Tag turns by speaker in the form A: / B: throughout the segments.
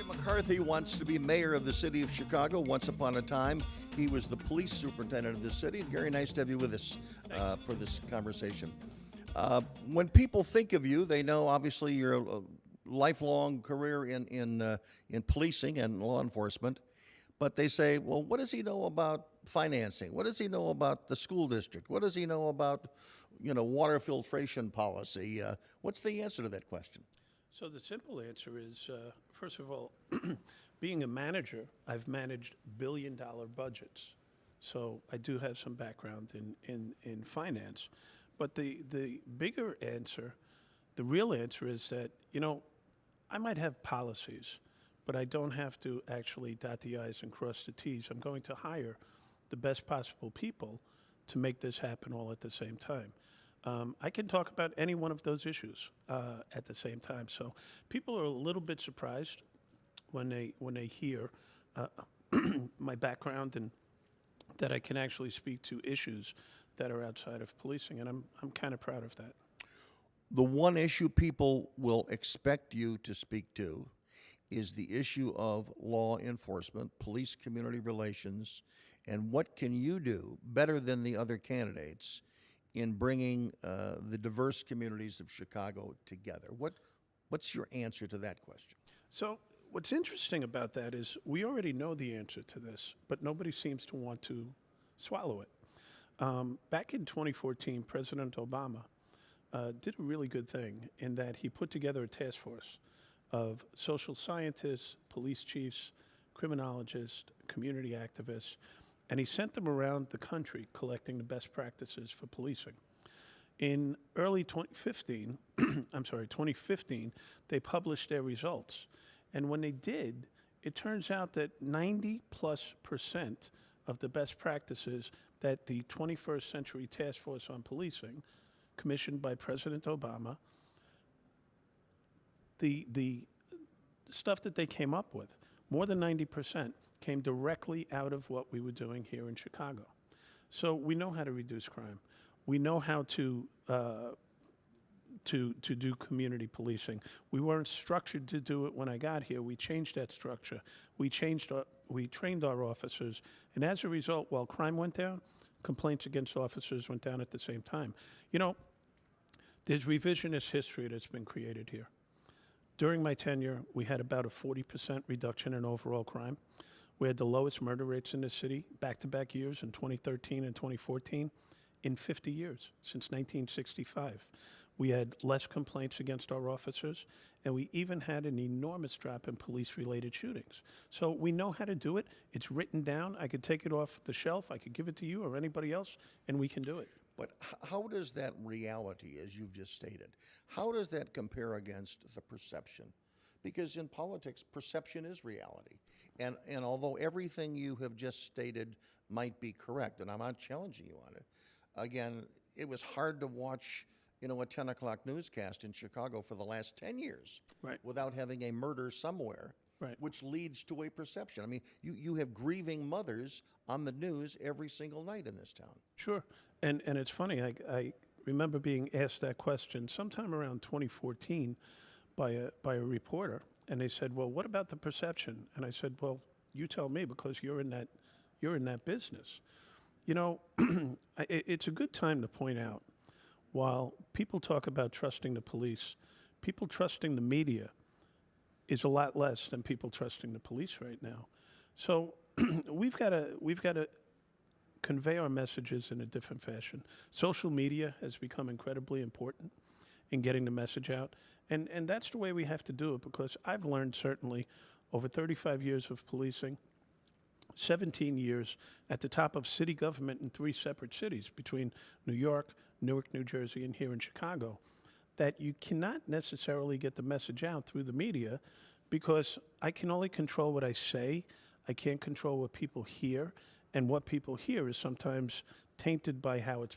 A: Garry McCarthy wants to be mayor of the city of Chicago. Once upon a time, he was the police superintendent of the city. Garry, nice to have you with us for this conversation. When people think of you, they know obviously your lifelong career in policing and law enforcement. But they say, well, what does he know about financing? What does he know about the school district? What does he know about, water filtration policy? What's the answer to that question?
B: So the simple answer is, first of all, being a manager, I've managed billion-dollar budgets. So I do have some background in finance. But the bigger answer, the real answer is that, I might have policies, but I don't have to actually dot the I's and cross the T's. I'm going to hire the best possible people to make this happen all at the same time. I can talk about any one of those issues at the same time. So people are a little bit surprised when they hear my background and that I can actually speak to issues that are outside of policing, and I'm kind of proud of that.
A: The one issue people will expect you to speak to is the issue of law enforcement, police community relations, and what can you do better than the other candidates in bringing the diverse communities of Chicago together? What's your answer to that question?
B: So what's interesting about that is we already know the answer to this, but nobody seems to want to swallow it. Back in 2014, President Obama did a really good thing in that he put together a task force of social scientists, police chiefs, criminologists, community activists, and he sent them around the country collecting the best practices for policing. In early 2015, they published their results. And when they did, it turns out that 90+% of the best practices that the 21st Century Task Force on Policing, commissioned by President Obama, the stuff that they came up with, more than 90%, came directly out of what we were doing here in Chicago. So we know how to reduce crime. We know how to do community policing. We weren't structured to do it when I got here. We changed that structure. We trained our officers, and as a result, while crime went down, complaints against officers went down at the same time. There's revisionist history that's been created here. During my tenure, we had about a 40% reduction in overall crime. We had the lowest murder rates in the city, back-to-back years in 2013 and 2014, in 50 years, since 1965. We had less complaints against our officers, and we even had an enormous drop in police-related shootings. So we know how to do it. It's written down. I could take it off the shelf. I could give it to you or anybody else, and we can do it.
A: But how does that reality, as you've just stated, how does that compare against the perception? Because in politics, perception is reality. And although everything you have just stated might be correct, and I'm not challenging you on it, again, it was hard to watch a 10 o'clock newscast in Chicago for the last 10 years without having a murder somewhere, which leads to a perception. I mean, you have grieving mothers on the news every single night in this town.
B: Sure. And it's funny, I remember being asked that question sometime around 2014 by a reporter, and they said, well, what about the perception? And I said, well, you tell me, because you're in that business. It's a good time to point out, while people talk about trusting the police, people trusting the media is a lot less than people trusting the police right now. So we've got to convey our messages in a different fashion. Social media has become incredibly important in getting the message out, and that's the way we have to do it, because I've learned, certainly over 35 years of policing, 17 years at the top of city government in 3 separate cities between New York, Newark, New Jersey, and here in Chicago, that you cannot necessarily get the message out through the media, because I can only control what I say. I can't control what people hear, and what people hear is sometimes tainted by how it's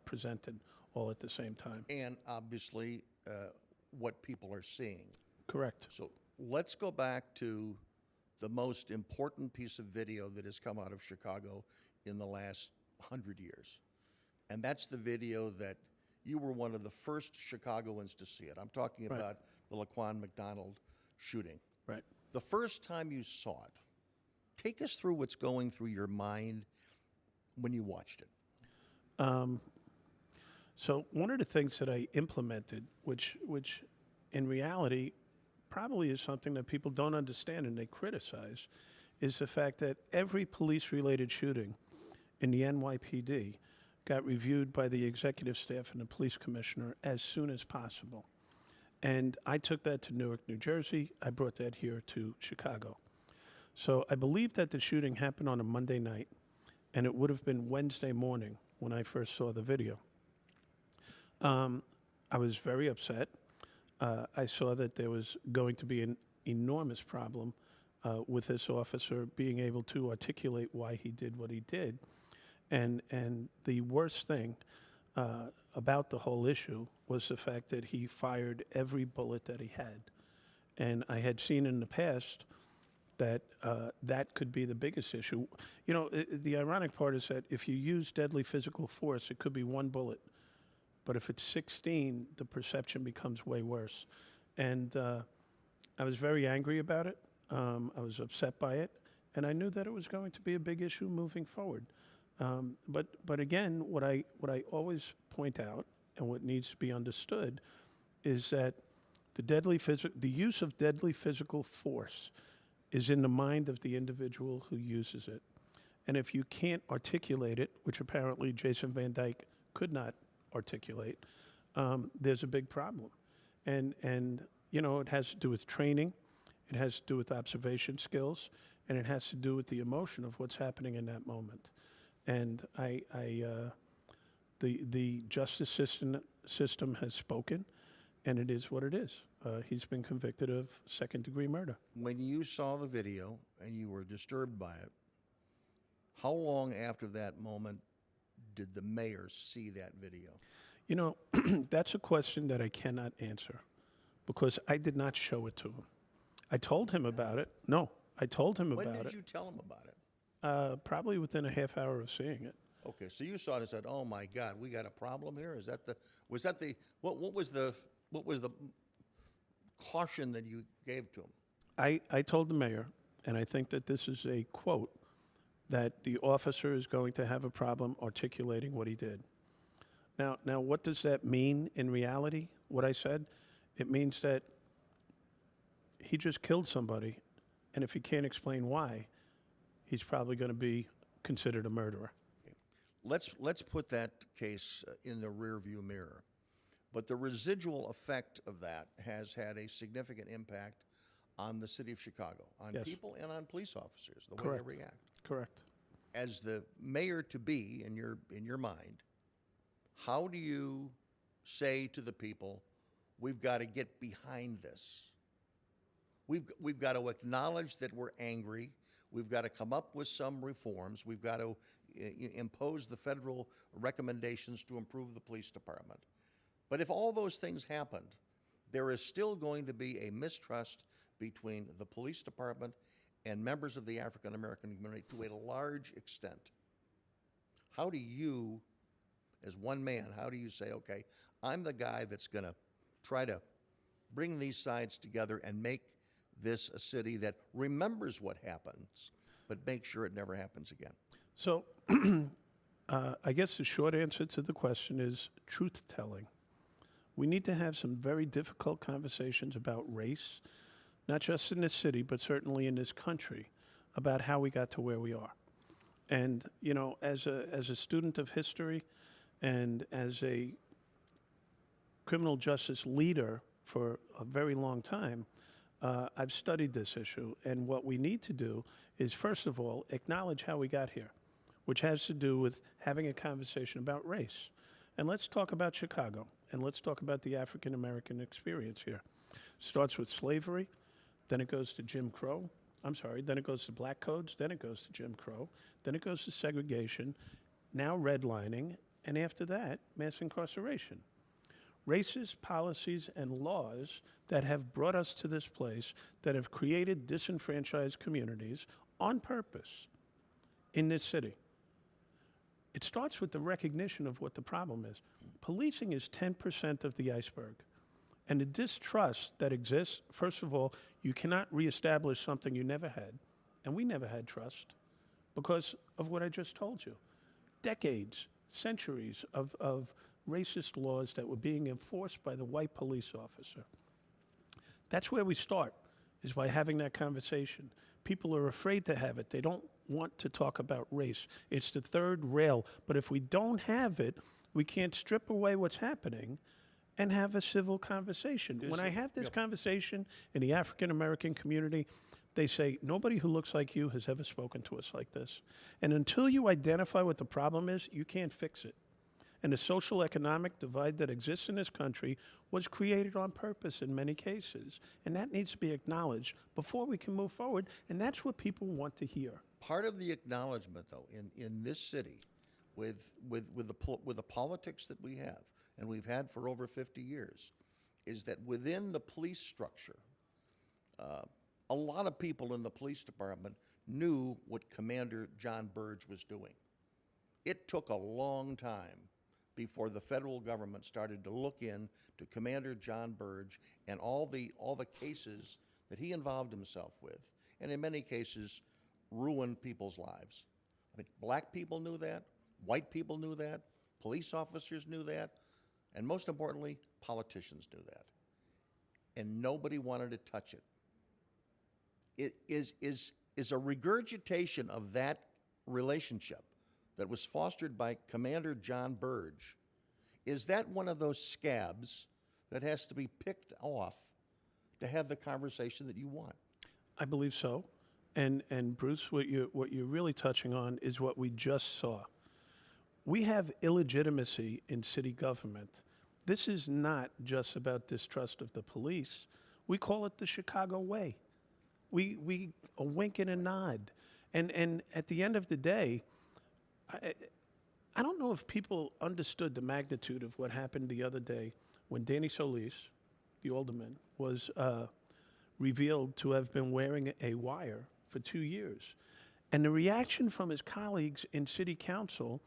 B: presented all at the same time.
A: And obviously, what people are seeing.
B: Correct.
A: So let's go back to the most important piece of video that has come out of Chicago in the last 100 years. And that's the video that you were one of the first Chicagoans to see it. I'm talking about the Laquan McDonald shooting.
B: Right.
A: The first time you saw it, take us through what's going through your mind when you watched it.
B: So one of the things that I implemented, which in reality probably is something that people don't understand and they criticize, is the fact that every police-related shooting in the NYPD got reviewed by the executive staff and the police commissioner as soon as possible. And I took that to Newark, New Jersey. I brought that here to Chicago. So I believe that the shooting happened on a Monday night, and it would have been Wednesday morning when I first saw the video. I was very upset. I saw that there was going to be an enormous problem with this officer being able to articulate why he did what he did. And the worst thing about the whole issue was the fact that he fired every bullet that he had. And I had seen in the past that that could be the biggest issue. You know, the ironic part is that if you use deadly physical force, it could be one bullet. But if it's 16, the perception becomes way worse. And I was very angry about it. I was upset by it. And I knew that it was going to be a big issue moving forward. But again, what I always point out and what needs to be understood is that the use of deadly physical force is in the mind of the individual who uses it. And if you can't articulate it, which apparently Jason Van Dyke could not articulate, there's a big problem. And you know, it has to do with training, it has to do with observation skills, and it has to do with the emotion of what's happening in that moment. And the justice system has spoken, and it is what it is. He's been convicted of second-degree murder.
A: When you saw the video and you were disturbed by it, how long after that moment did the mayor see that video?
B: You know, that's a question that I cannot answer because I did not show it to him. I told him about it. No, I told him about it.
A: When did you tell him about it?
B: Probably within a half hour of seeing it.
A: Okay, so you saw it and said, "Oh my God, we got a problem here." What was the caution that you gave to him?
B: I told the mayor, and I think that this is a quote, that the officer is going to have a problem articulating what he did. Now, what does that mean in reality, what I said? It means that he just killed somebody, and if he can't explain why, he's probably going to be considered a murderer.
A: Okay. Let's put that case in the rearview mirror. But the residual effect of that has had a significant impact on the city of Chicago, on
B: Yes.
A: people and on police officers, the way
B: Correct.
A: they react.
B: Correct.
A: As the mayor-to-be in your mind, how do you say to the people, we've got to get behind this? We've got to acknowledge that we're angry. We've got to come up with some reforms. We've got to impose the federal recommendations to improve the police department. But if all those things happened, there is still going to be a mistrust between the police department and members of the African American community to a large extent. How do you, as one man, how do you say, okay, I'm the guy that's going to try to bring these sides together and make this a city that remembers what happens, but make sure it never happens again?
B: So I guess the short answer to the question is truth-telling. We need to have some very difficult conversations about race, not just in this city, but certainly in this country, about how we got to where we are. And, you know, as a student of history and as a criminal justice leader for a very long time, I've studied this issue. And what we need to do is, first of all, acknowledge how we got here, which has to do with having a conversation about race. And let's talk about Chicago, and let's talk about the African American experience here. Starts with slavery, then it goes to Jim Crow. Then it goes to black codes, then it goes to Jim Crow, then it goes to segregation, now redlining, and after that, mass incarceration. Racist policies and laws that have brought us to this place, that have created disenfranchised communities on purpose in this city. It starts with the recognition of what the problem is. Policing is 10% of the iceberg. And the distrust that exists, first of all, you cannot reestablish something you never had. And we never had trust because of what I just told you. Decades, centuries of racist laws that were being enforced by the white police officer. That's where we start, is by having that conversation. People are afraid to have it. They don't want to talk about race. It's the third rail. But if we don't have it, we can't strip away what's happening and have a civil conversation. When I have this conversation in the African American community, they say, nobody who looks like you has ever spoken to us like this. And until you identify what the problem is, you can't fix it. And the social economic divide that exists in this country was created on purpose in many cases. And that needs to be acknowledged before we can move forward. And that's what people want to hear.
A: Part of the acknowledgement, though, in this city, with the politics that we have, and we've had for over 50 years, is that within the police structure, a lot of people in the police department knew what Commander John Burge was doing. It took a long time before the federal government started to look in to Commander John Burge and all the cases that he involved himself with, and in many cases ruined people's lives. I mean, black people knew that, white people knew that, police officers knew that, and most importantly, politicians knew that. And nobody wanted to touch it. It is a regurgitation of that relationship that was fostered by Commander John Burge. Is that one of those scabs that has to be picked off to have the conversation that you want?
B: I believe so. And Bruce, what you're really touching on is what we just saw. We have illegitimacy in city government. This is not just about distrust of the police. We call it the Chicago way. We a wink and a nod. And at the end of the day, I don't know if people understood the magnitude of what happened the other day when Danny Solis, the alderman, was revealed to have been wearing a wire for 2 years. And the reaction from his colleagues in city council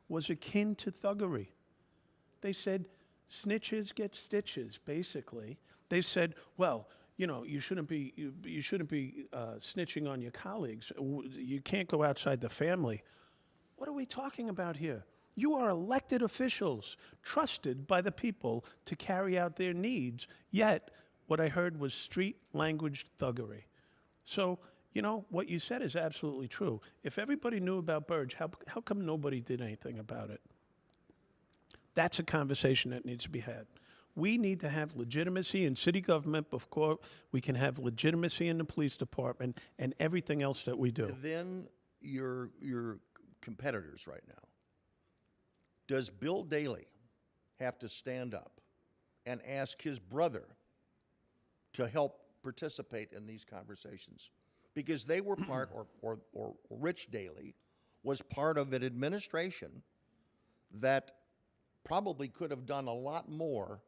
B: was akin to thuggery. They said, snitches get stitches, basically. They said, well, you know, you shouldn't be snitching on your colleagues. You can't go outside the family. What are we talking about here? You are elected officials, trusted by the people to carry out their needs, yet what I heard was street language thuggery. So, you know, what you said is absolutely true. If everybody knew about Burge, how come nobody did anything about it? That's a conversation that needs to be had. We need to have legitimacy in city government before we can have legitimacy in the police department and everything else that we do.
A: Then your competitors right now. Does Bill Daley have to stand up and ask his brother to help participate in these conversations? Because they were part, or Rich Daley was part of an administration that probably could have done a lot more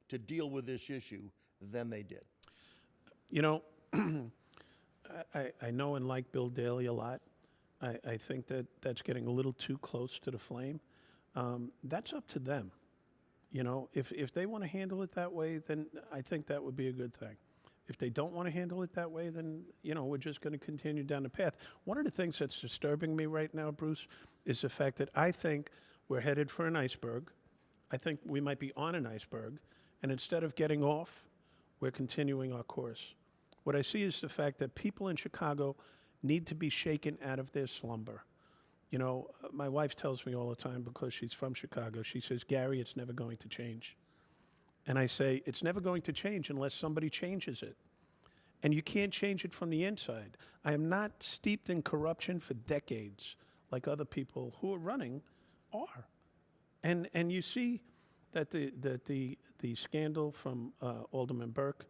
A: to deal with this issue than they did.
B: You know, I know and like Bill Daley a lot. I think that that's getting a little too close to the flame. That's up to them. You know, if they want to handle it that way, then I think that would be a good thing. If they don't want to handle it that way, then, you know, we're just going to continue down the path. One of the things that's disturbing me right now, Bruce, is the fact that I think we're headed for an iceberg. I think we might be on an iceberg. And instead of getting off, we're continuing our course. What I see is the fact that people in Chicago need to be shaken out of their slumber. You know, my wife tells me all the time, because she's from Chicago, she says, Garry, it's never going to change. And I say, it's never going to change unless somebody changes it. And you can't change it from the inside. I am not steeped in corruption for decades, like other people who are running are. And you see that the scandal from Alderman Burke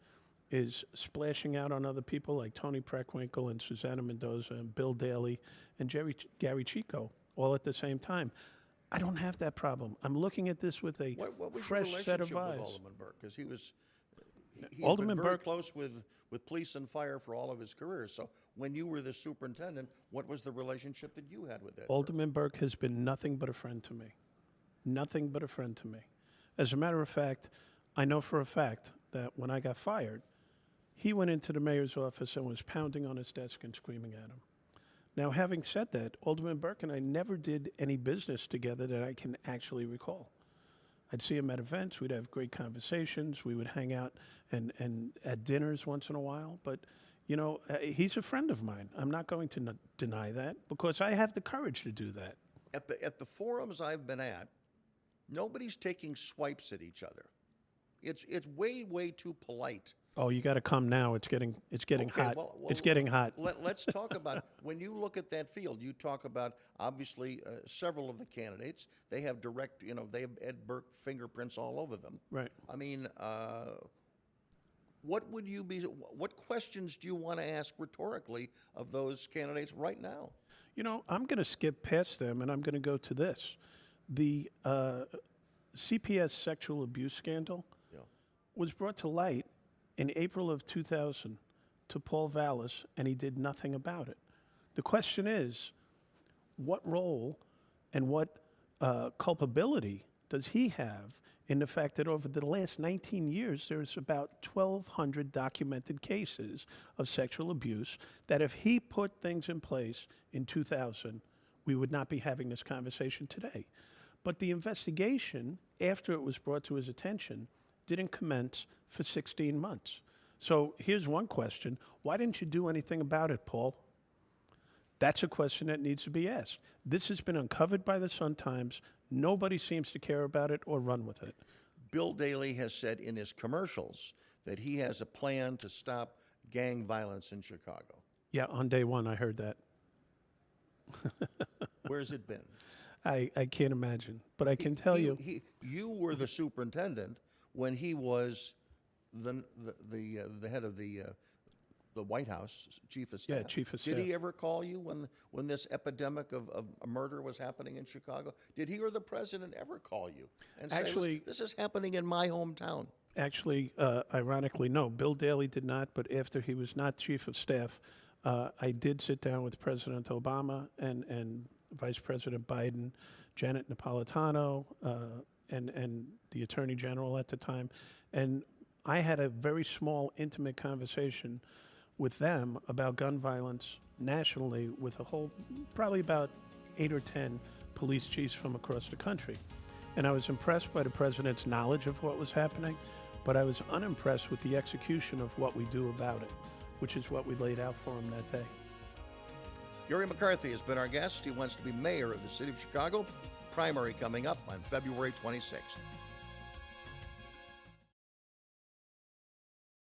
B: is splashing out on other people like Tony Preckwinkle and Susanna Mendoza and Bill Daley and Garry Chico all at the same time. I don't have that problem. I'm looking at this with a fresh set of eyes.
A: What was your relationship with Alderman Burke? Because he's
B: Alderman
A: been very
B: Burke,
A: close with police and fire for all of his career. So when you were the superintendent, what was the relationship that you had with that?
B: Alderman Burke has been nothing but a friend to me. Nothing but a friend to me. As a matter of fact, I know for a fact that when I got fired, he went into the mayor's office and was pounding on his desk and screaming at him. Now, having said that, Alderman Burke and I never did any business together that I can actually recall. I'd see him at events, we'd have great conversations, we would hang out and at dinners once in a while, but you know, he's a friend of mine. I'm not going to deny that because I have the courage to do that.
A: At the forums I've been at, nobody's taking swipes at each other. It's way too polite.
B: Oh, you got to come now. It's getting
A: Okay,
B: hot.
A: well,
B: It's getting hot.
A: Let's talk about, when you look at that field, you talk about, obviously, several of the candidates, they have direct, you know, they have Ed Burke fingerprints all over them.
B: Right.
A: I mean, what questions do you want to ask rhetorically of those candidates right now?
B: You know, I'm going to skip past them and I'm going to go to this. The CPS sexual abuse scandal
A: Yeah.
B: was brought to light in April of 2000 to Paul Vallis, and he did nothing about it. The question is, what role and what culpability does he have in the fact that over the last 19 years, there's about 1,200 documented cases of sexual abuse that if he put things in place in 2000, we would not be having this conversation today. But the investigation, after it was brought to his attention, didn't commence for 16 months. So here's one question. Why didn't you do anything about it, Paul? That's a question that needs to be asked. This has been uncovered by the Sun-Times. Nobody seems to care about it or run with it.
A: Bill Daley has said in his commercials that he has a plan to stop gang violence in Chicago.
B: Yeah, on day one, I heard that.
A: Where's it been?
B: I can't imagine, but I can tell you.
A: You were the superintendent when he was the head of the White House, chief of staff.
B: Yeah, chief of
A: Did
B: staff.
A: he ever call you when this epidemic of murder was happening in Chicago? Did he or the president ever call you and say,
B: Actually,
A: this is happening in my hometown?
B: Actually, ironically, no. Bill Daley did not, but after he was not chief of staff, I did sit down with President Obama and Vice President Biden, Janet Napolitano, and the Attorney General at the time. And I had a very small, intimate conversation with them about gun violence nationally with a whole, probably about 8 or 10 police chiefs from across the country. And I was impressed by the president's knowledge of what was happening, but I was unimpressed with the execution of what we do about it, which is what we laid out for him that day.
A: Garry McCarthy has been our guest. He wants to be mayor of the city of Chicago. Primary coming up on February 26th.